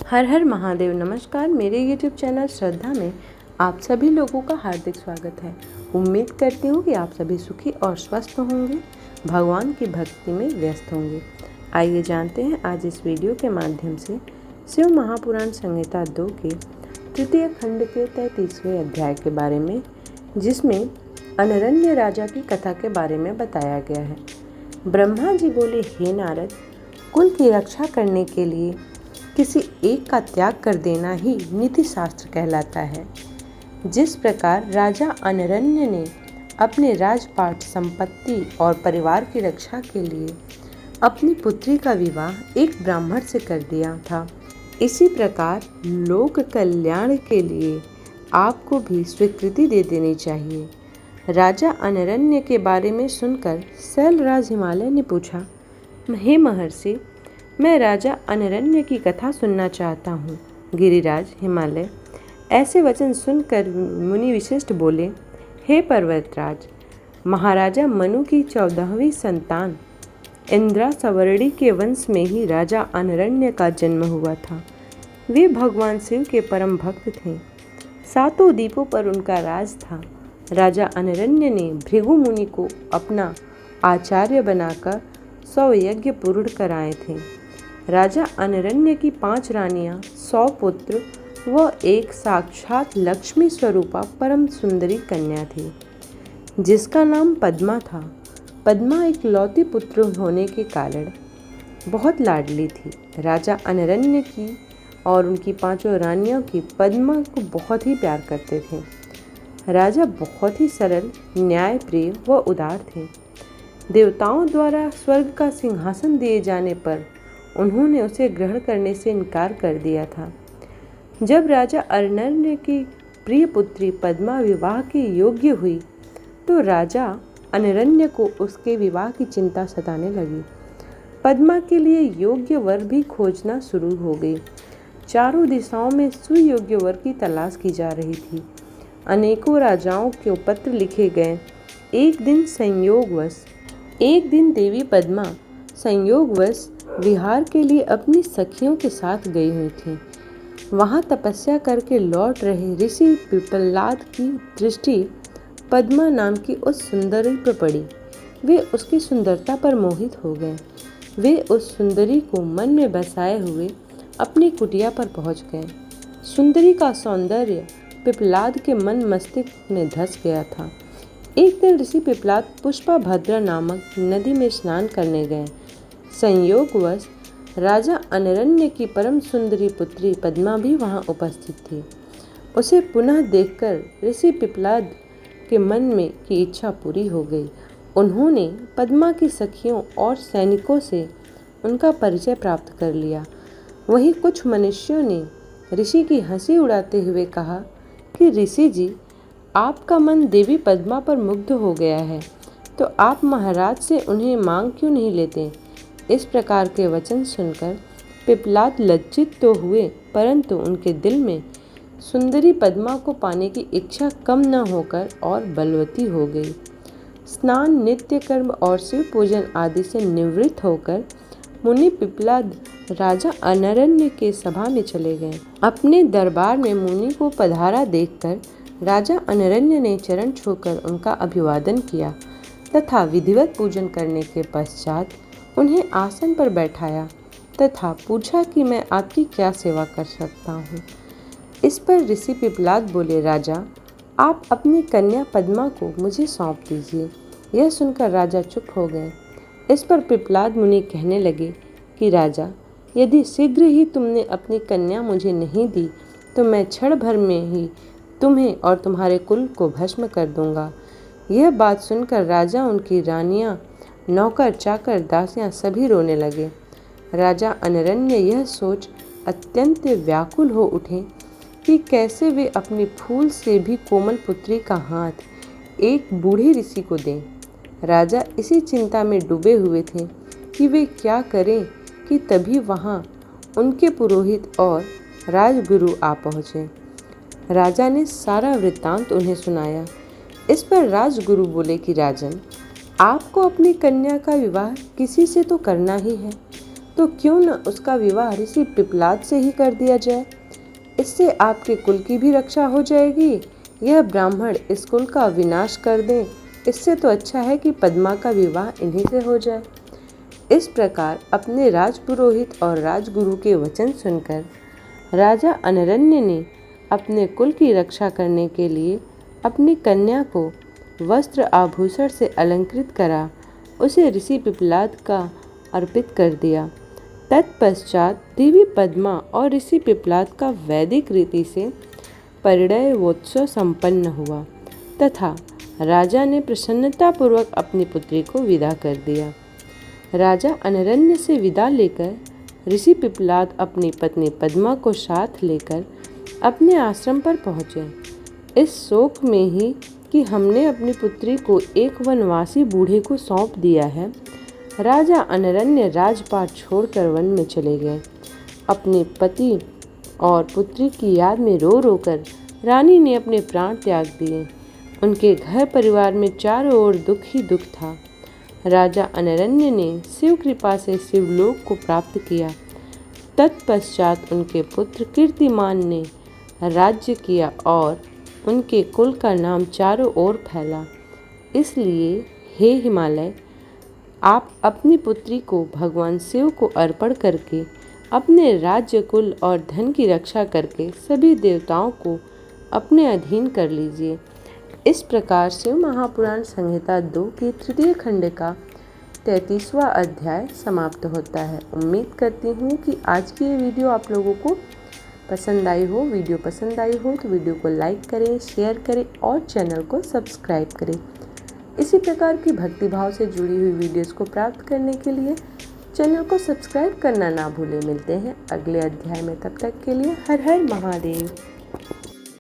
हर हर महादेव। नमस्कार। मेरे YouTube channel श्रद्धा में आप सभी लोगों का हार्दिक स्वागत है। उम्मीद करती हूँ कि आप सभी सुखी और स्वस्थ होंगे, भगवान की भक्ति में व्यस्त होंगे। आइए जानते हैं आज इस वीडियो के माध्यम से शिव महापुराण संहिता 2 के तृतीय खंड के 33वें अध्याय के बारे में, जिसमें अनरण्य राजा की कथा के बारे में बताया गया है। ब्रह्मा जी बोले, हे नारद, कुल की रक्षा करने के लिए किसी एक का त्याग कर देना ही नीति शास्त्र कहलाता है। जिस प्रकार राजा अनरण्य ने अपने राजपाट, संपत्ति और परिवार की रक्षा के लिए अपनी पुत्री का विवाह एक ब्राह्मण से कर दिया था, इसी प्रकार लोक कल्याण के लिए आपको भी स्वीकृति दे देनी चाहिए। राजा अनरण्य के बारे में सुनकर शैलराज हिमालय ने पूछा, हे महर्षि, मैं राजा अनरण्य की कथा सुनना चाहता हूँ। गिरिराज हिमालय ऐसे वचन सुनकर मुनि विशिष्ट बोले, हे पर्वतराज, महाराजा मनु की 14वीं संतान इंद्रासवर्णी के वंश में ही राजा अनरण्य का जन्म हुआ था। वे भगवान शिव के परम भक्त थे। 7 द्वीपों पर उनका राज था। राजा अनरण्य ने भृगु मुनि को अपना आचार्य बनाकर 100 यज्ञ पूर्ण कराए थे। राजा अनरण्य की 5 रानियां, 100 पुत्र व एक साक्षात लक्ष्मी स्वरूपा परम सुंदरी कन्या थी, जिसका नाम पद्मा था। पद्मा एक लौती पुत्र होने के कारण बहुत लाडली थी। राजा अनरण्य की और उनकी 5 रानियों की पद्मा को बहुत ही प्यार करते थे। राजा बहुत ही सरल, न्यायप्रिय व उदार थे। देवताओं द्वारा स्वर्ग का सिंहासन दिए जाने पर उन्होंने उसे ग्रहण करने से इनकार कर दिया था। जब राजा अनरण्य की प्रिय पुत्री पद्मा विवाह के योग्य हुई तो राजा अनरण्य को उसके विवाह की चिंता सताने लगी। पद्मा के लिए योग्य वर भी खोजना शुरू हो गई। चारों दिशाओं में सुयोग्य वर की तलाश की जा रही थी। अनेकों राजाओं के पत्र लिखे गए। एक दिन देवी पद्मा संयोगवश विहार के लिए अपनी सखियों के साथ गई हुई थी। वहां तपस्या करके लौट रहे ऋषि पिप्पलाद की दृष्टि पद्मा नाम की उस सुंदरी पर पड़ी। वे उसकी सुंदरता पर मोहित हो गए। वे उस सुंदरी को मन में बसाए हुए अपनी कुटिया पर पहुंच गए। सुंदरी का सौंदर्य पिप्पलाद के मन मस्तिष्क में धस गया था। एक दिन ऋषि पिप्पलाद पुष्पाभद्रा नामक नदी में स्नान करने गए। संयोगवश राजा अनरण्य की परम सुंदरी पुत्री पद्मा भी वहां उपस्थित थी। उसे पुनः देखकर ऋषि पिप्पलाद के मन में की इच्छा पूरी हो गई। उन्होंने पद्मा की सखियों और सैनिकों से उनका परिचय प्राप्त कर लिया। वहीं कुछ मनुष्यों ने ऋषि की हंसी उड़ाते हुए कहा कि ऋषि जी, आपका मन देवी पद्मा पर मुग्ध हो गया है, तो आप महाराज से उन्हें मांग क्यों नहीं लेते। इस प्रकार के वचन सुनकर पिप्पलाद लज्जित तो हुए, परंतु उनके दिल में सुंदरी पद्मा को पाने की इच्छा कम न होकर और बलवती हो गई। स्नान, नित्य कर्म और शिव पूजन आदि से निवृत्त होकर मुनि पिप्पलाद राजा अनरण्य के सभा में चले गए। अपने दरबार में मुनि को पधारा देखकर राजा अनरण्य ने चरण छूकर उनका अभिवादन किया तथा विधिवत पूजन करने के पश्चात उन्हें आसन पर बैठाया तथा पूछा कि मैं आपकी क्या सेवा कर सकता हूँ। इस पर ऋषि पिप्पलाद बोले, राजा, आप अपनी कन्या पद्मा को मुझे सौंप दीजिए। यह सुनकर राजा चुप हो गए। इस पर पिप्पलाद मुनि कहने लगे कि राजा, यदि शीघ्र ही तुमने अपनी कन्या मुझे नहीं दी तो मैं क्षण भर में ही तुम्हें और तुम्हारे कुल को भस्म कर दूंगा। यह बात सुनकर राजा, उनकी रानियां, नौकर चाकर, दासियां सभी रोने लगे। राजा अनरण्य यह सोच अत्यंत व्याकुल हो उठे कि कैसे वे अपनी फूल से भी कोमल पुत्री का हाथ एक बूढ़े ऋषि को दें। राजा इसी चिंता में डूबे हुए थे कि वे क्या करें कि तभी वहां उनके पुरोहित और राजगुरु आ पहुँचे। राजा ने सारा वृत्तांत उन्हें सुनाया। इस पर राजगुरु बोले कि राजन, आपको अपनी कन्या का विवाह किसी से तो करना ही है। तो क्यों न उसका विवाह ऋषि पिप्पलाद से ही कर दिया जाए। इससे आपके कुल की भी रक्षा हो जाएगी। यह ब्राह्मण इस कुल का विनाश कर दें, इससे तो अच्छा है कि पद्मा का विवाह इन्हीं से हो जाए। इस प्रकार अपने राजपुरोहित और राजगुरु के वचन सुनकर राजा अनरण्य ने अपने कुल की रक्षा करने के लिए अपनी कन्या को वस्त्र आभूषण से अलंकृत करा उसे ऋषि पिप्पलाद का अर्पित कर दिया। तत्पश्चात देवी पद्मा और ऋषि पिप्पलाद का वैदिक रीति से परिणयोत्सव संपन्न हुआ तथा राजा ने प्रसन्नतापूर्वक अपनी पुत्री को विदा कर दिया। राजा अनरण्य से विदा लेकर ऋषि पिप्पलाद अपनी पत्नी पद्मा को साथ लेकर अपने आश्रम पर पहुँचे। इस शोक में ही कि हमने अपनी पुत्री को एक वनवासी बूढ़े को सौंप दिया है, राजा अनरण्य राजपाट छोड़कर वन में चले गए। अपने पति और पुत्री की याद में रो रो कर रानी ने अपने प्राण त्याग दिए। उनके घर परिवार में चारों ओर दुख ही दुख था। राजा अनरण्य ने शिव कृपा से शिवलोक को प्राप्त किया। तत्पश्चात उनके पुत्र कीर्तिमान ने राज्य किया और उनके कुल का नाम चारों ओर फैला। इसलिए हे हिमालय, आप अपनी पुत्री को भगवान शिव को अर्पण करके अपने राज्य कुल और धन की रक्षा करके सभी देवताओं को अपने अधीन कर लीजिए। इस प्रकार शिव महापुराण संहिता 2 की तृतीय खंड का 33वां अध्याय समाप्त होता है। उम्मीद करती हूँ कि आज की ये वीडियो आप लोगों को पसंद आई हो। वीडियो पसंद आई हो तो वीडियो को लाइक करें, शेयर करें और चैनल को सब्सक्राइब करें। इसी प्रकार की भक्तिभाव से जुड़ी हुई वीडियोस को प्राप्त करने के लिए चैनल को सब्सक्राइब करना ना भूलें। मिलते हैं अगले अध्याय में, तब तक के लिए हर हर महादेव।